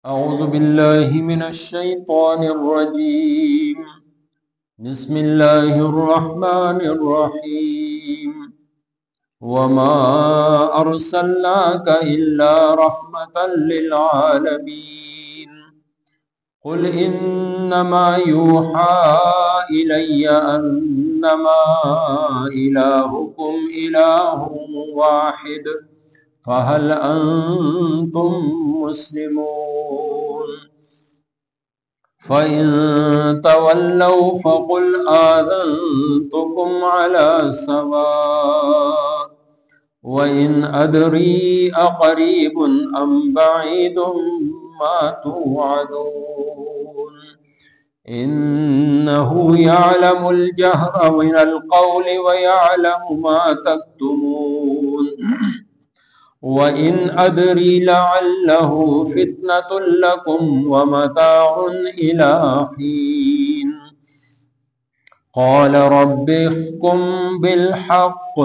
أعوذ بالله من الشيطان الرجيم. بسم الله الرحمن الرحيم. وما أرسلناك إلا رحمة للعالمين. قل إنما يوحى إلي أنما إلهكم إله واحد فهل أنتم مسلمون؟ فإن تولوا فقل آذنتكم على سواء وإن أدري أقريب أم بعيد ما توعدون إنه يعلم الجهر من القول ويعلم ما تكتمون وإن أدري لعله فتنة لكم ومتاع إلى حين قال رب احكم بالحق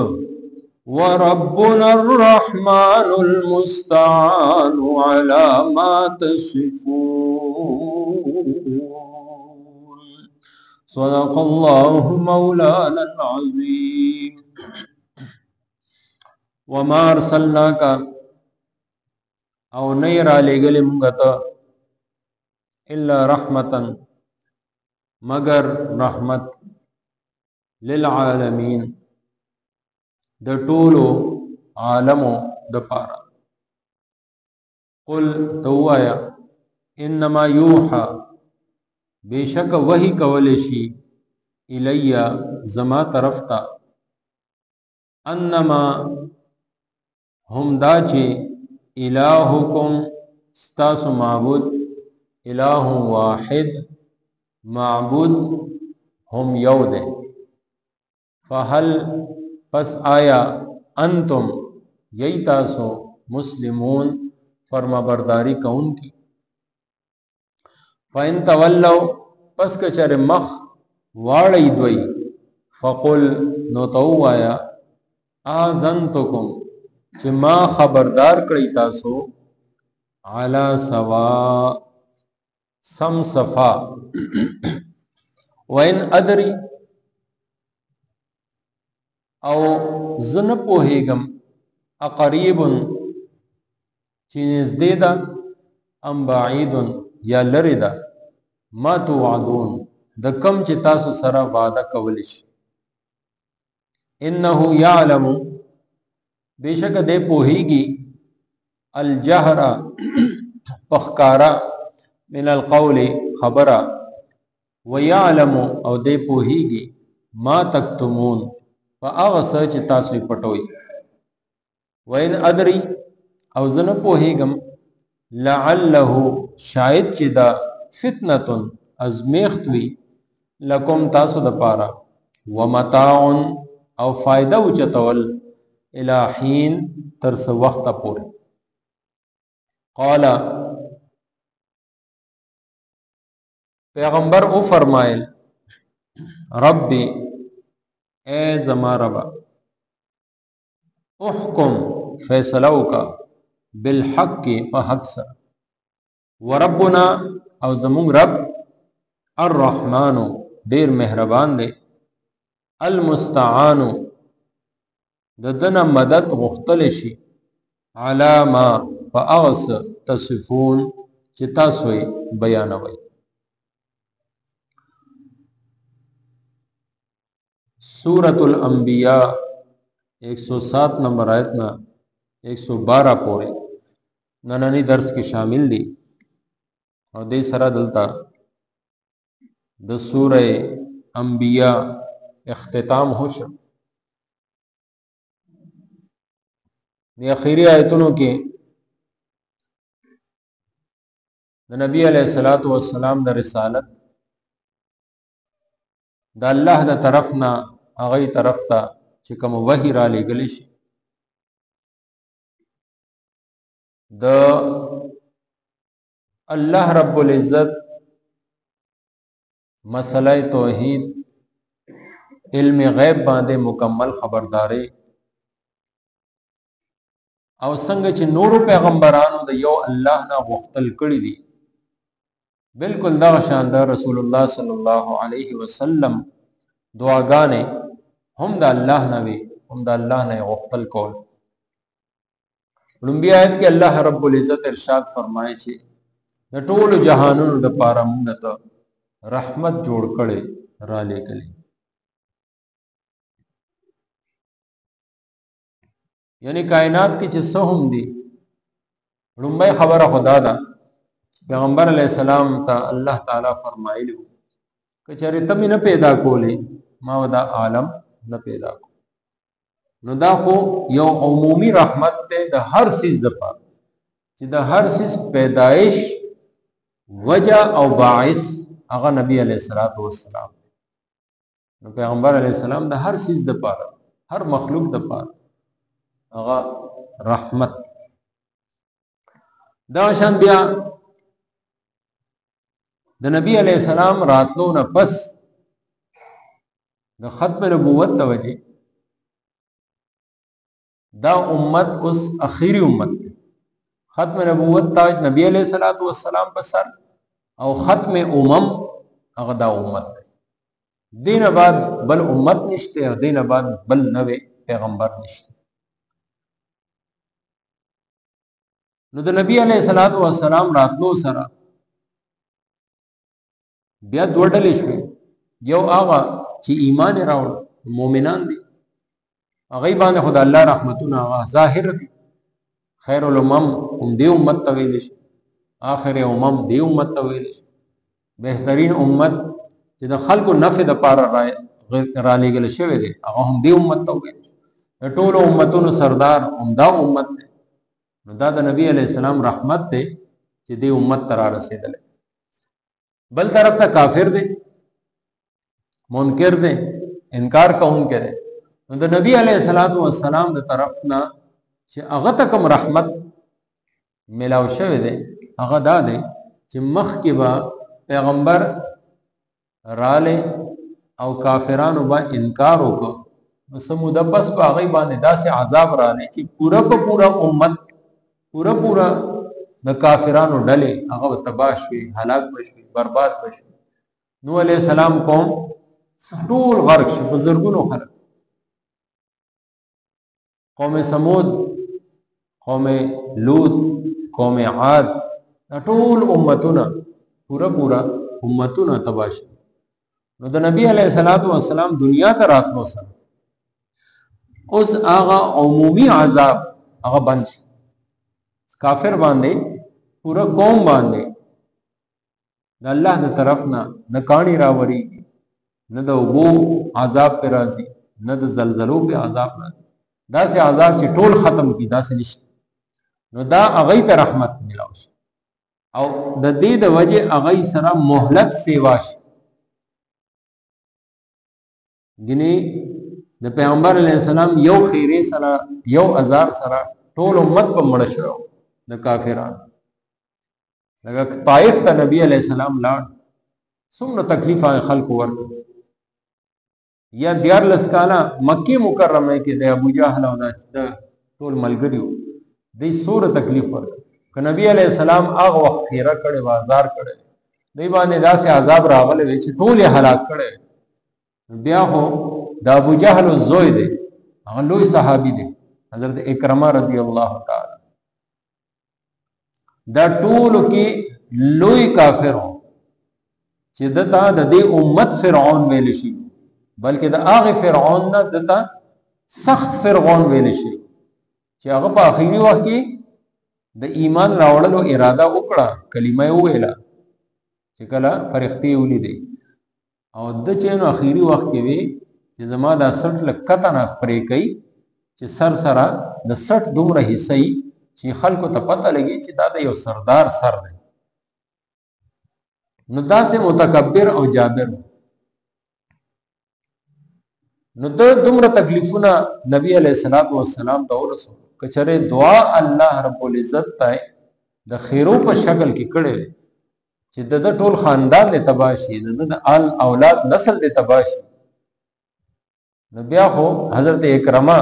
وربنا الرحمن المستعان على ما تصفون. صدق الله مولانا العظيم. وما ارسلناک او نه را لېږلې مونږ ته الا رحمتا مگر رحمت للعالمین د ټولو عالمو د پاره. قل توایا انما یوحى بیشک وحی کول شي الیا زما طرف ته انما هم دا چې الہکم ستاسو معبود الہ واحد معبود هم یو دے. فهل پس آیا انتم یی تاسو مسلمون فرما برداری کون کی. فإن تولو پس کچر مخ واړی دوی فقل نو تو آیا آذنتکم چې ما خبردار کړی تاسو علی سوا سم صفا وین ادری او زن پوهیږم اقریب چې نږدې ده ام بعید یا لرې ده ما توعدون د کم چې تاسو سره وعده کولی شي. انه یعلم بیشک دے پوہیگی الجہر پخکارا من القول خبرا ویعلم او دے پوہیگی ما تکتمون فاغس چی تاسوی پٹوئی. وین ادری او زن پوہیگم لعلہ شاید چی دا فتنتن ازمیختوی لکم تاسو دا پارا ومتاعن او فائدہ وچتول الى حین ترس وقت پور. قال پیغمبر او فرمائل ربی اے زما ربا احکم فیصلو کا بالحق کی فحق سا وربنا او زمون رب الرحمن دیر مہربان دے المستعانو د دنه مدد غختل شي علا ما فاغس تصفون چې تاسو یې بیانوي. سورۃ الانبیاء 107 نمبر آیت نا 112 پورې نننی درس کې شامل دي او دې سره دلته د سورۃ انبیاء اختتام هوشه. دی اخیری آیتونو کې د نبی علیہ الصلوۃ والسلام د رسالت د الله د طرف نه هغه طرف ته چې کوم وحی را لېږل شي د الله رب العزت مسئلہ توحید علم غیب باندې مکمل خبرداري او څنګه چې نورو پیغمبرانو د یو الله نه غوښتل کړي دي بالکل دا شان د رسول الله صلی الله علیه وسلم دعاګانې هم د الله نه وي هم د الله نه غوښتل کول لومبي آیت کې الله رب العزت ارشاد فرمایي چې د ټولو جهانونو د پاره موږ ته رحمت جوړ کړي را لېږلي یعنی کائنات کې چې څه هم دي لومبي خبره خدا ده پیغمبر علیہ السلام ته الله تعالی فرمایلی که چېرې ته مې نه پیدا کولې ما دا عالم نه پیدا کو نو دا خو یو عمومي رحمت دی د هر څیز دپاره چې د هر څیز پیدایش وجه او باعث هغه نبی علیہ السلام نو پیغمبر علیہ السلام د هر څیز دپاره هر مخلوق دپاره هغه رحمت دا شان بیا د نبی علیہ السلام راتلو نه پس د ختم نبوت ته وجه دا امت اوس اخیری امت دی ختم نبوت تاج نبی علیہ السلام پر سر او ختم هغه دا امت دی دین بعد بل امت نشته او دین بعد بل نوې پیغمبر نشته نو د نبی علیہ السلام راتلو سره بیا دوه ډلې شوې یو هغه چې ایمان راوړ مؤمنان دي هغه باندې خدای الله رحمتونه ظاهر دي خیر الامم هم دې امت ته ویل شي آخر امم دې امت ته ویل شي بهترین امت چې د خلکو نفع د پاره را لېږل شوی دی هغه هم دې امت ته ویل شي د ټولو امتونو سردار هم دا امت دی نو دا د نبی علیہ السلام رحمت دی چې دې امت ته را رسېدلی بل طرف ته کافر دی منکر دی انکار کوونکی دی نو د نبی علیہ السلام د طرف نه چې هغه ته کوم رحمت ملاو شوی دی هغه دا دی چې مخکې به پیغمبر رالی او کافرانو به انکار وکړو نو څه موده پس په هغوی باندې داسې عذاب رالی چې پوره امت پوره د کافرانو ډلې هغه به تباه شوي هلاک به شوي برباد به شوي نوح علیہ السلام قوم ټول غرق شو په زرګونو خلک قوم سمود قوم لوط قوم عاد ټول امتونه پوره امتونه تباه شي نو د نبی علیہ السلام دنیا ته راتلو سره اوس هغه عمومي عذاب هغه بند شي کافر باندې پورا قوم باندې د الله د طرف نه نه کانی راوري نه د وبو عذاب پر راځي نه د زلزلو په عذاب راځي دا سه عذاب چې ټول ختم کی دا سه نشته نو دا هغه ته رحمت ملاو شي او د دې د وجه هغه سره مهلت سیوا شي ګنې د پیغمبر علیہ السلام یو خیره سره یو هزار سره ټول امت په مړ شو د کافرانو لکه طائف ته نبی علیہ السلام لاړ څومره تکلیف خلق ورکړ یا 14 کاله مکه مکرمه کې د ابو جهل او د ټول ملګریو دې سوره تکلیف ورکړ ک نبی علیہ السلام هغه وخت خیره کړي بازار کړي دې باندې داسې عذاب راغلی چې ټول هلاک کړي بیا هو د ابو جهل زوی دی هغه لوی صحابي دی حضرت اکرمه رضی الله تعالی دا ټول کې لوی کافر چې دته د دې امت فرعون ویل شي بلکې د هغه فرعون نه دته سخت فرعون ویل شي چې هغه په اخیری وخت کې د ایمان راوړلو اراده وکړه کلمه ویله چې کله فرښتې ولیدې او د چینو اخیری وخت کې وی چې زما دا 60 لک کتنه پرې کوي چې سر سره د 60 دومره حصہ چې خلکو ته پته لګي چې دا د یو سردار سر دی نو داسې متکبر او جابر نو د دومره تکلیفونه نبی علیہ السلام ته ورسول کچره دعا الله رب العزت ته د خیرو په شکل کې کړي چې د ټول خاندان له تباشي د آل اولاد نسل له تباشي نو بیا خو حضرت اکرمه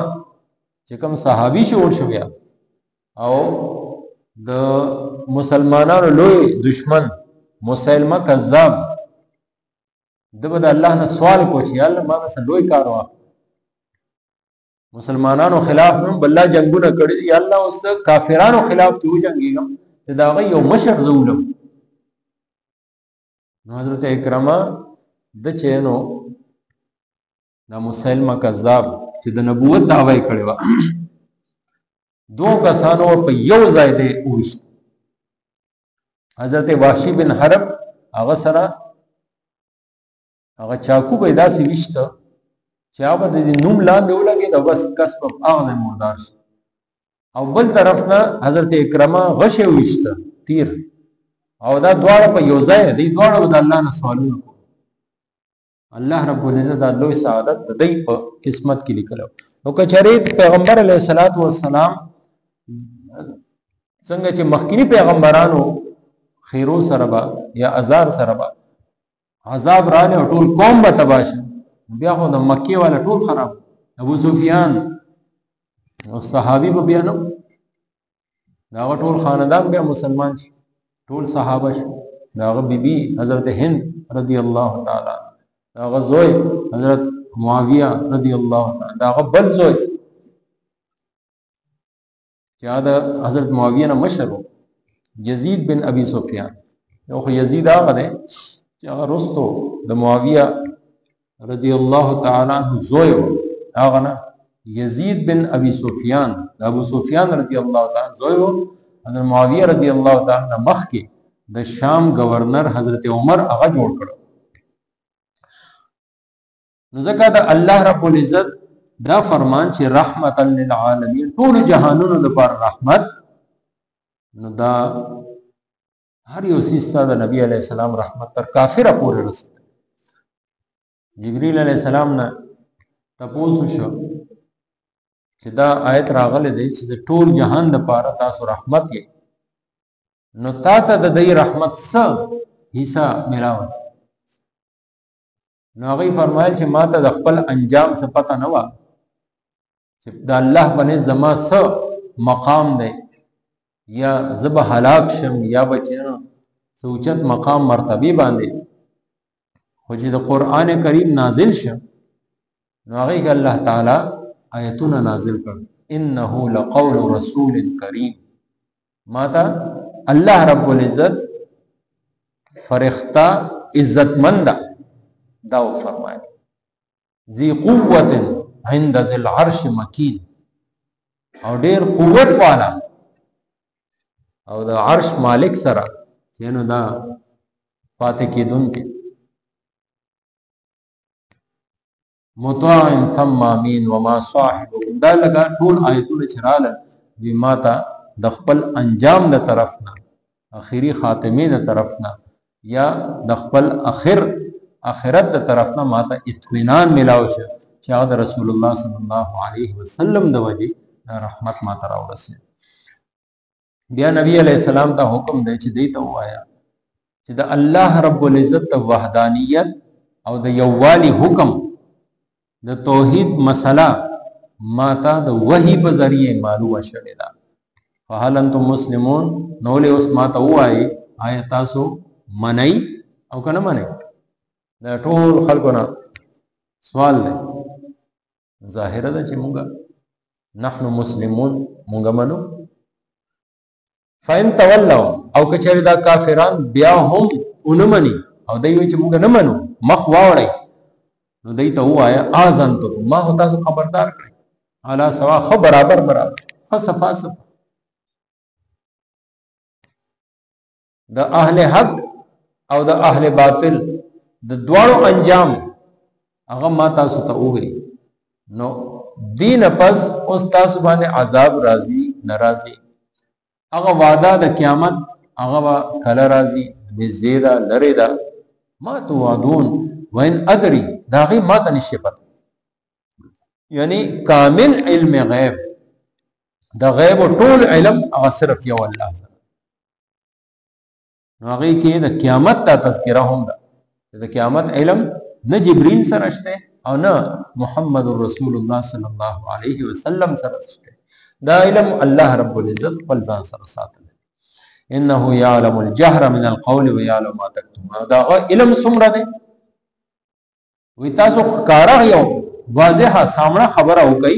چې کوم صحابي شو بیا او د مسلمانانو لوی دشمن مسلمه کذاب دغه د الله نه سوال کوي الله ما سره لوی کار وا مسلمانانو خلاف هم بل جنگونه کړی یا الله اوس کافرانو خلاف ته وجنګیږم چې دا غي یو مشر زولم نو حضرت اکرمه د چینو دا مسلمه کذاب چې د نبوت دعوی کړی و دوه کسانو په یو ځای دی وښ حضرت وحشی بن حرب هغه سره هغه چاکو پیدا سی وشته چې هغه د نوم لاندې ولګي دا بس کس په هغه مردار شي او بل طرف نه حضرت اکرمه غشه وشته تیر او دا دواړه په یو ځای دي دواړه د الله نه سوالونه کوي الله رب العزت د لوی سعادت د دې په قسمت کې لیکلو نو کچری پیغمبر علیه الصلاۃ والسلام څنګه چې مخکینی پیغمبرانو خیرو سره با یا ازار سره با عذاب رانه ټول قوم به تباشه بیا خو د مکی والا ټول خراب ابو سفیان او صحابي به بیا نو دا ټول خاندان بیا مسلمان شي ټول صحابه شي دا بیبي حضرت هند رضی الله تعالی دا زوی حضرت معاویه رضی الله تعالی دا بل زوی چې دا حضرت معاویه نه مشر یزید بن ابي سفیان یو خو یزید هغه دی چې هغه رستو د معاویه رضی الله تعالی عنہ زوی هغه نه یزید بن ابي سفیان ابو سفیان رضی الله تعالی زوی حضرت معاویه رضی الله تعالی عنہ مخ کې د شام گورنر حضرت عمر هغه جوړ کړو نو ځکه د الله رب العزت دا فرمان چې رحمت للعالمین ټول جهانونو لپاره رحمت نو دا هر یو سیستا د نبی علیہ السلام رحمت تر کافره پورې رسید جبرئیل علیہ السلام نه تاسو شو چې دا آیت راغله دی چې د ټول جهان لپاره تاسو رحمت یې نو تا ته د دې رحمت څخه حصہ ملاوه نو هغه فرمایل چې ما ته د خپل انجام څه پته نه و چې د الله باندې زما څه مقام دی یا زب هلاک شم یا بچنه سوچت مقام مرتبه باندې خو چې د قران کریم نازل شم نو هغه الله تعالی آیتونه نازل کړ انه لقول رسول کریم ماتا الله رب العزت فرښتہ عزتمند دا فرمایي ذی قوت عند ذی العرش مکین او ډیر قوت والا او د عرش مالک سره کینو دا پاتې کیدونکې مطاع ثم امین وما صاحبكم دا لگا ټول آیتونه چراله وی ماتا د خپل انجام د طرف نه اخیری خاتمه د طرف نه یا د خپل اخرت د طرف نه ماته اطمینان ملاو شه چې دا رسول الله صلی الله علیه وسلم د وجه رحمت ماته راورسه بیا نبی علیہ السلام ته حکم دی چې دی ته وایا چې د الله رب العزت وحدانیت او د یووالي حکم د توحید مسله ماته د وحی په ذریعه معلومه شوه دا فهل انتم مسلمون نو له اوس ماته وای آیا تاسو منئ او کنه منئ دا ټول خلکونه سوال دی ظاهره ده چې مونږه نحنو مسلمون مونږه منو فین تولوا او کچری دا کافران بیا هم اونمني او دوی چې مونږ نه منو مخ واوړی نو دوی ته وایا اذن ته ما هو تاسو خبردار کړی اعلی سوا خو برابر صفا د اهل حق او د اهل باطل د دوړو انجام هغه ما تاسو ته وې نو دین پس اوس تاسو باندې عذاب راځي ناراضي هغه وعده د قیامت هغه کله راځي بزیدا لریدا ما توعدون وان ادري داغي ما ته نشي پته یعنی کامل علم غیب د غیب ټول علم هغه صرف یو الله سره نو هغه کې د قیامت ته تذکرہ هم ده د قیامت علم نه جبرئیل سره شته او نه محمد رسول الله صلی الله علیه وسلم سره شته دا علم الله رب العزت خپل ځان سره ساتل. انه يعلم الجهر من القول ويعلم ما تكتمون. دا علم څومره دی وی تاسو ښکارا یو واضحه سامنے خبره وکي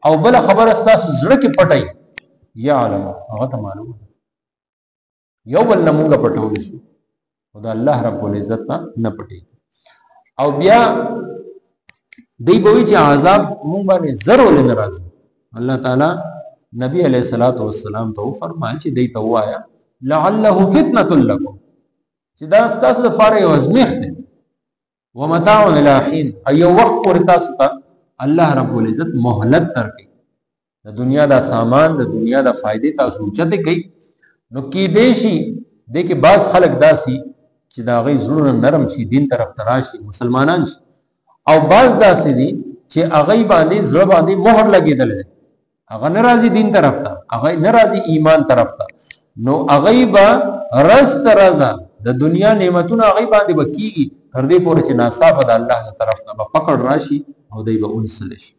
او بل خبره تاسو زړه کې پټي يعلم هغه ته معلوم یو بل نمونګه پټول شي او دا الله رب العزت نه پټي. او بیا دی بوي چې عذاب مونږ باندې ضرور ناراضي. الله تعالی نبی علیہ الصلوۃ والسلام ته فرمایي چې دی ته وایا لعله فتنه لكم چې دا تاسو لپاره یو ازمیخت دی ومتاع الى حين ایو وخت پر تاسو ته الله رب العزت مهلت ترکي د دنیا دا سامان د دنیا دا فائدې تاسو چته کوي نو کې دیشي د کې باز خلق داسي چې دا غي زړه نرم شي دین طرف تراشي مسلمانان شي او باز داسي دي چې هغه باندې زړه باندې مهر لګیدل هغه ناراضي دین طرف ته هغه ناراضي ایمان طرف ته نو هغه با رست رضا د دنیا نعمتونه هغه باندې بکیږي تر دې پورې چې ناصافه د الله طرف نه پکړ راشي او دای به انسل شي.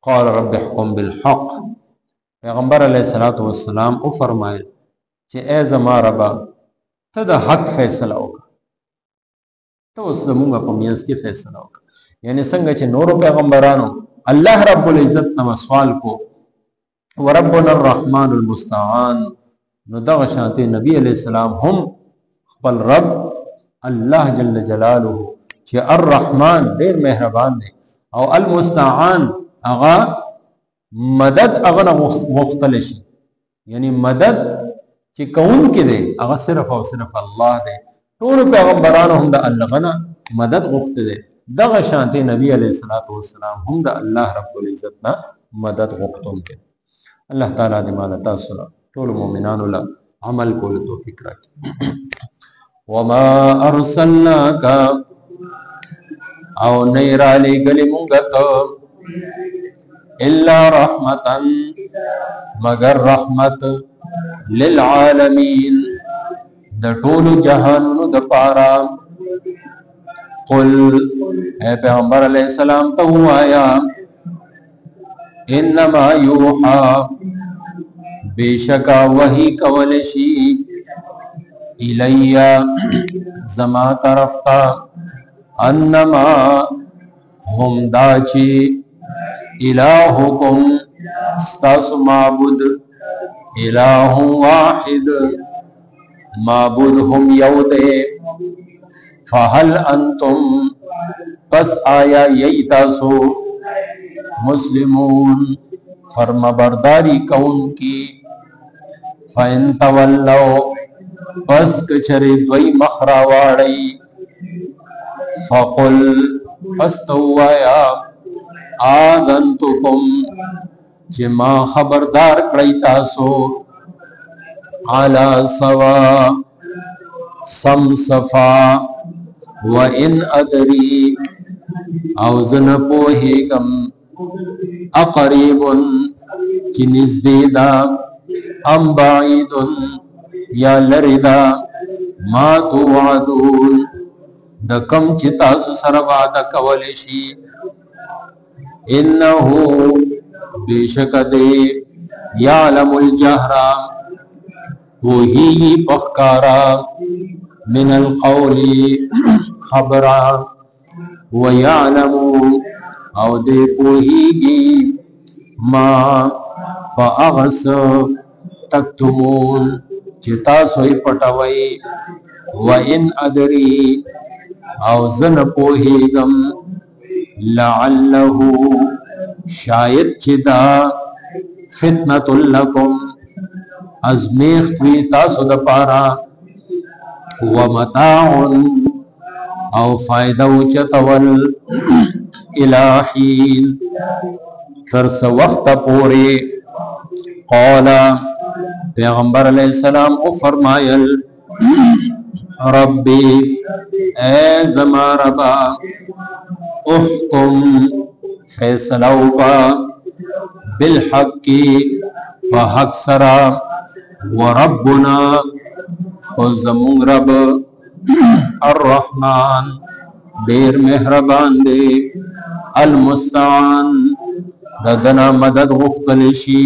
قال رب احكم بالحق. پیغمبر علیه الصلاۃ والسلام او فرمایل چې ای زما رب ته د حق فیصله وکړه ته اوس زموږ په میانس کې فیصله وکړه. یعنی څنګه چې نور پیغمبرانو الله رب العزت نو سوال کو وربنا الرحمن المستعان نو دغه شانته نبی علیہ السلام هم خپل رب الله جل جلاله چې الرحمن ډیر مهربان دی او المستعان اغا مدد اغه مختلف شي یعنی مدد چې کون کې دی هغه صرف او صرف الله دی. ټول پیغمبرانو هم د الله غنا مدد غوښته دي دغه شانته نبی علیہ الصلوۃ والسلام هم د الله رب العزت نه مدد غوښتون کې. الله تعالی دې مال تاسو ټول مؤمنانو له عمل کول توفیق راکړي. وما ارسلناک او نیرا لګلې مونږ ته الا رحمتا مگر رحمت للعالمین د ټول جهانونو د پاره. قل اے پیغمبر علیہ السلام ته وایا انما یوحى بیشکا وحی کول شي الیا زما طرف تا انما هم داچی الہکم ستاس معبود الہ واحد معبود هم یودے فهل انتم پس آیا یی تاسو مسلمون فرما برداری کون کی فین تولو پس کچری دوی مخراواڑی فقل پس توایا آذنتکم جما خبردار کړی تاسو علی سوا سم صفا وان ادری او زن پوهیږم اقریب چې نږدې ده ام بعید یا لرې ده ما توعدون د کوم چې تاسو سره وعده کولی شي انه بیشک دی یعلم الجهر پوهیږي پخکارا من القول خبرا ويعلم او دی پوهیږي ما فاغس تکتمون چې تاسو یې پټوي وان ادري او زن پوهیږم لعله شاید چې دا فتنه لکم ازمیخت وی تاسو د پارا ومتاع او فائدہ اوچتول الہین ترس وقت پوری. قال پیغمبر علیہ السلام او فرمایل ربی اے زما ربا احکم فیصلوکا بالحق فحق سرا وربنا خزمون رب الرحمن دیر مہربان دے المستعان ددنا مدد غختل شي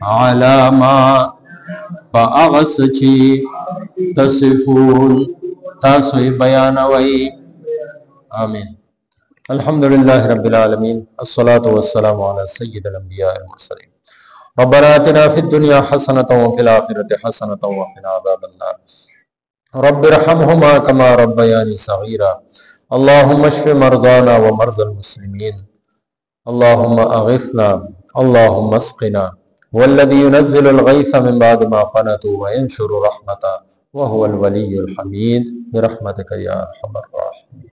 अला मा पागस ची तसिफून तासुई बयानवई। आमीन। अल्हम्दुलिल्लाहि रब्बिल आलमीन अस्सलातु वस्सलामु अला सय्यिदिल अंबिया वल मुरसलीन। रब्बना आतिना फिद दुनिया हसनतन व फिल आखिरति हसनतन व क़िना अज़ाबन्नार। रब्बिरहमहुमा कमा रब्बयानी सगीरा। अल्लाहुम्मा अश्फि मरज़ाना व मरज़ल मुस्लिमीन। अल्लाहुम्मा अग़िथना अल्लाहुम्मा अस्क़िना वल्लज़ी युनज़्ज़िलुल ग़ैथ मिन बअदि मा क़नतू व यंशुरु रहमतहु व हुवल वलियुल हमीद बिरहमतिका या अरहमर राहिमीन।